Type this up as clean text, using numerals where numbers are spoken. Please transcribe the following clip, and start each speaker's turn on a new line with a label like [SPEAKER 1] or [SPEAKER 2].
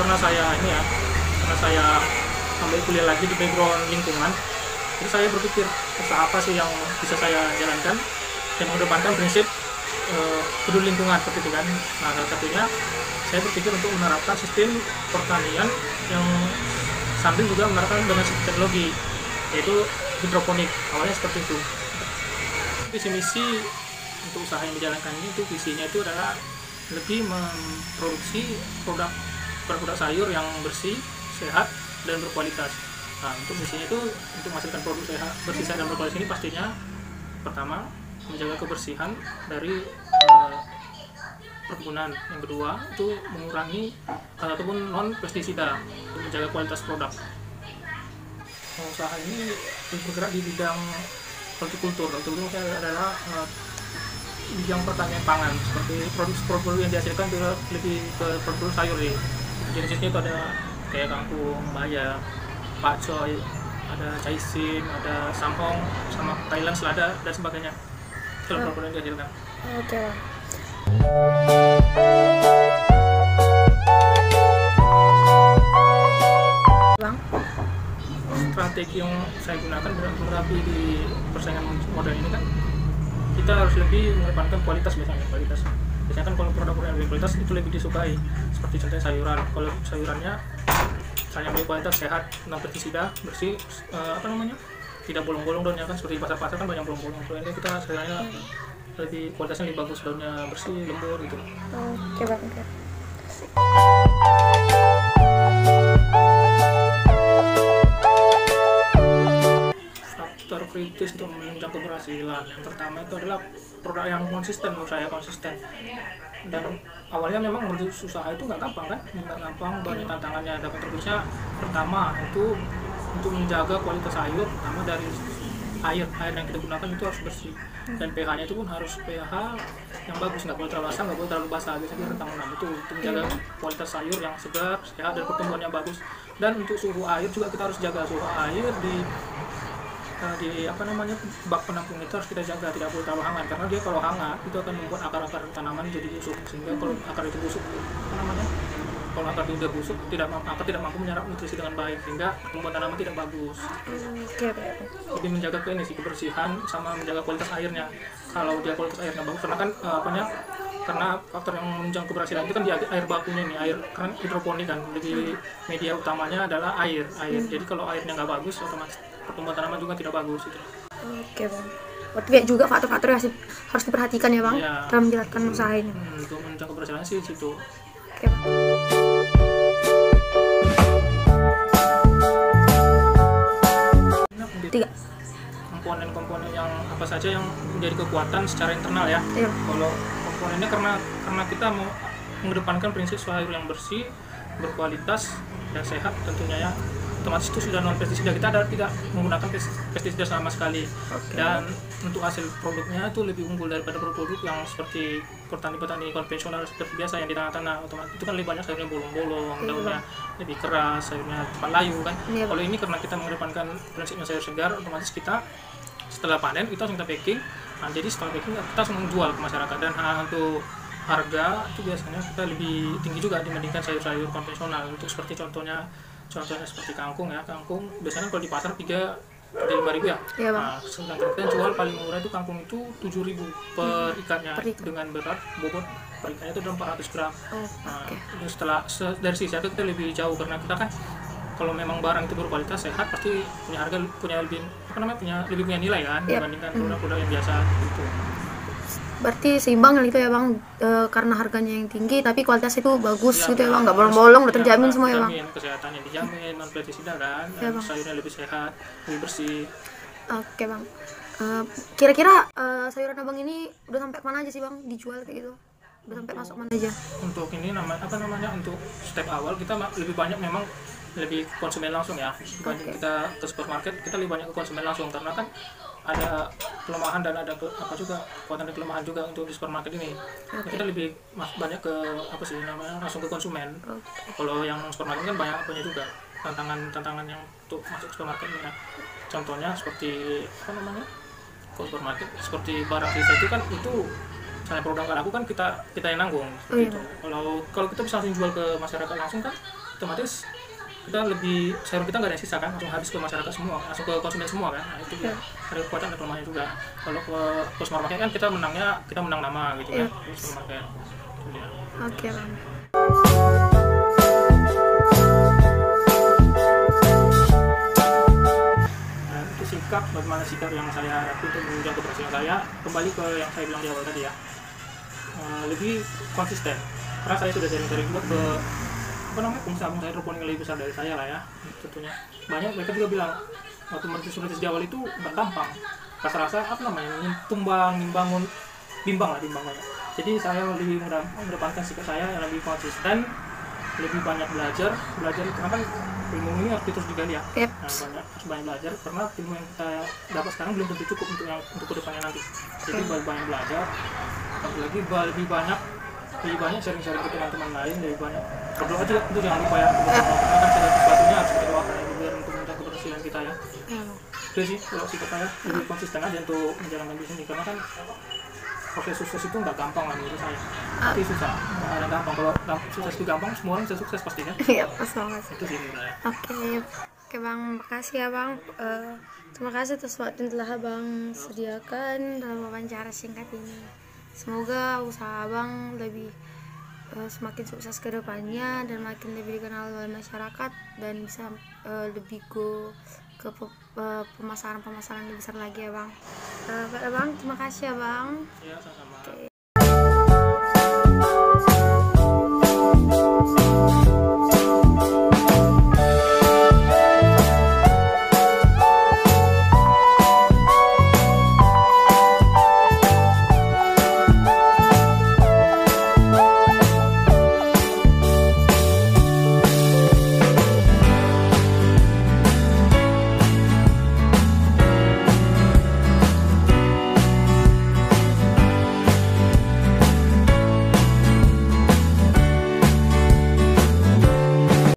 [SPEAKER 1] karena saya ini ya, karena saya ambil kuliah lagi di background lingkungan, jadi saya berpikir usaha apa sih yang bisa saya jalankan dan mengedepankan prinsip peduli lingkungan seperti itu kan. Nah, salah satunya saya berpikir untuk menerapkan sistem pertanian yang sambil juga menerapkan dengan sistem teknologi, yaitu hidroponik. Awalnya seperti itu. Visi misi untuk usaha yang dijalankan ini itu visinya itu adalah lebih memproduksi produk sayur yang bersih, sehat, dan berkualitas. Nah, untuk misinya itu untuk menghasilkan produk sehat, bersih, sehat, dan berkualitas ini pastinya pertama menjaga kebersihan dari perkebunan. Yang kedua itu mengurangi ataupun non pestisida untuk menjaga kualitas produk. Usaha ini bergerak di bidang hortikultur. Hortikultur adalah bidang pertanian pangan, seperti produk yang dihasilkan lebih ke produk sayur nih. Jenisnya itu ada kayak kangkung, bayam, pakcoy, ada caisim, ada samhong, sama Thailand selada dan sebagainya. Kalau produk yang dihasilkan.
[SPEAKER 2] Oke. Bang,
[SPEAKER 1] strategi yang saya gunakan dalam menghadapi di persaingan modern ini kan, kita harus lebih mengedepankan kualitas. Biasanya kan kalau produk-produk yang lebih kualitas itu lebih disukai, seperti contohnya sayuran. Kalau sayurannya sayang lebih kualitas, sehat, tanpa pestisida, bersih, tidak bolong-bolong daunnya kan, seperti pasar-pasar kan banyak bolong-bolong. Kalau ini kita sayurnya lebih kualitasnya lebih bagus, daunnya bersih, lembut gitu.
[SPEAKER 2] oke bang. Oke.
[SPEAKER 1] Faktor kritis untuk menunjang keberhasilan yang pertama itu adalah produk yang konsisten. Menurut saya konsisten, dan awalnya memang usaha itu nggak gampang kan, banyak tantangannya. Ada terusnya pertama itu untuk menjaga kualitas sayur, pertama dari air yang kita gunakan itu harus bersih, dan pH-nya itu pun harus pH yang bagus, nggak boleh terlalu asam, nggak boleh terlalu basah, biasanya rentang 6 itu untuk menjaga kualitas sayur yang segar, sehat, dan pertumbuhannya bagus. Dan untuk suhu air juga kita harus jaga suhu air di bak penampung itu harus kita jaga, tidak boleh terlalu hangat, karena dia kalau hangat itu akan membuat akar-akar tanaman jadi busuk, sehingga kalau akar itu busuk kalau akar itu udah busuk, akar tidak mampu menyerap nutrisi dengan baik, sehingga pertumbuhan tanaman tidak bagus.
[SPEAKER 2] Oke.
[SPEAKER 1] Lebih menjaga kebersihan sama menjaga kualitas airnya. Kalau dia kualitas airnya bagus, karena kan karena faktor yang menunjang keberhasilan itu kan di air bakunya nih, air kan hidroponik kan, jadi media utamanya adalah air. Jadi kalau airnya nggak bagus, otomatis pertumbuhan tanaman juga tidak bagus itu.
[SPEAKER 2] Oke bang. Berarti banyak juga faktor-faktor yang harus diperhatikan ya bang,
[SPEAKER 1] Iya.
[SPEAKER 2] dalam menjalankan usaha ini.
[SPEAKER 1] Untuk menunjang keberhasilan sih situ.
[SPEAKER 2] Oke bang. Tiga.
[SPEAKER 1] Komponen-komponen yang apa saja yang menjadi kekuatan secara internal ya.
[SPEAKER 2] Iya.
[SPEAKER 1] Kalau komponennya karena kita mau mengedepankan prinsip sayur yang bersih, berkualitas, dan sehat tentunya ya. Otomatis itu sudah non pestisida, kita tidak menggunakan pestisida sama sekali. Dan untuk hasil produknya itu lebih unggul daripada produk yang seperti petani konvensional seperti biasa yang di tanah-tanah. Otomatis itu kan lebih banyak sayurnya bolong-bolong, daunnya lebih keras, sayurnya cepat layu kan. Kalau ini karena kita mengedepankan prinsipnya sayur segar, otomatis kita setelah panen itu langsung kita packing. Nah, jadi setelah packing kita langsung menjual ke masyarakat, dan untuk harga itu biasanya kita lebih tinggi juga dibandingkan sayur-sayur konvensional. Untuk seperti contohnya seperti kangkung ya, kangkung biasanya kalau di pasar 3-5 ribu ya.
[SPEAKER 2] Iya, Bang.
[SPEAKER 1] Nah, sedangkan kita jual paling murah itu kangkung itu 7.000 per ikannya, dengan berat bobot per ikannya itu 400 gram. Nah, dari sisi harga kita lebih jauh, karena kita kan kalau memang barang itu berkualitas sehat pasti punya harga, lebih punya nilai kan, dibandingkan produk-produk yang biasa gitu.
[SPEAKER 2] Berarti seimbang itu ya bang, karena harganya yang tinggi tapi kualitas itu bagus gitu ya bang, nggak bolong-bolong, udah terjamin semua ya bang.
[SPEAKER 1] Kesehatannya dijamin, non pestisida kan, sayurnya lebih sehat, lebih bersih.
[SPEAKER 2] Oke bang. Kira-kira sayuran abang ini udah sampai mana aja sih bang dijual kayak gitu? Udah sampai masuk mana aja?
[SPEAKER 1] Untuk ini untuk step awal kita lebih banyak memang lebih konsumen langsung ya, dibanding kita ke supermarket, kita lebih banyak ke konsumen langsung, karena kan ada kelemahan dan ada kekuatan dan kelemahan juga untuk di supermarket ini. Kita lebih banyak ke langsung ke konsumen. Kalau yang supermarket kan banyak punya juga tantangan yang untuk masuk supermarket ini ya. Contohnya seperti kalau supermarket seperti barang sisa itu kan, itu misalnya produk nggak laku kan kita yang nanggung gitu. Kalau kita bisa langsung jual ke masyarakat langsung kan, otomatis kita lebih sayur kita nggak ada yang sisa kan, langsung habis ke masyarakat semua, langsung ke konsumen semua kan. Nah, itu ya ada kekuatan dan kelemahannya juga. Kalau ke supermarket kan kita menang nama gitu kan di supermarket. Itu dia.
[SPEAKER 2] Oke bang.
[SPEAKER 1] Nah, itu bagaimana sikap yang saya hadapi untuk menunjang keberhasilan saya. Kembali ke yang saya bilang di awal tadi ya, lebih konsisten. Karena saya sudah sering-sering juga ke pengusaha hidroponik yang lebih besar dari saya lah ya, tentunya. Banyak mereka juga bilang waktu merintis di awal itu nggak gampang, rasa-rasa bimbang banyak. Jadi saya lebih mengedepankan sikap saya yang lebih konsisten, lebih banyak belajar karena kan ilmu ini harus terus digali ya. Nah, harus banyak belajar karena ilmu yang kita dapat sekarang belum tentu cukup untuk kedepannya nanti. Jadi banyak belajar, apalagi lebih banyak sharing-sharing ke teman-teman lain, lebih banyak berdoa juga, itu jangan lupa ya, karena kan segala sesuatunya harus kita doakan ya, biar untuk menjaga keberhasilan kita ya. Itu sih kalau sikap saya, lebih konsisten aja untuk menjalankan bisnis ini, karena kan proses sukses itu nggak gampang lah menurut saya. Itu susah, nggak ada yang gampang. Kalau sukses itu gampang, semua orang bisa sukses pasti kan.
[SPEAKER 2] Iya, pas banget.
[SPEAKER 1] Itu sih menurut saya.
[SPEAKER 2] Oke bang, makasih ya bang. Terima kasih atas waktu yang telah abang sediakan dalam wawancara singkat ini. Semoga usaha abang lebih semakin sukses ke depannya dan makin lebih dikenal oleh masyarakat dan bisa lebih go ke pemasaran lebih besar lagi ya bang. Bang, terima kasih ya bang.
[SPEAKER 1] Ya, sama-sama.
[SPEAKER 2] Oke.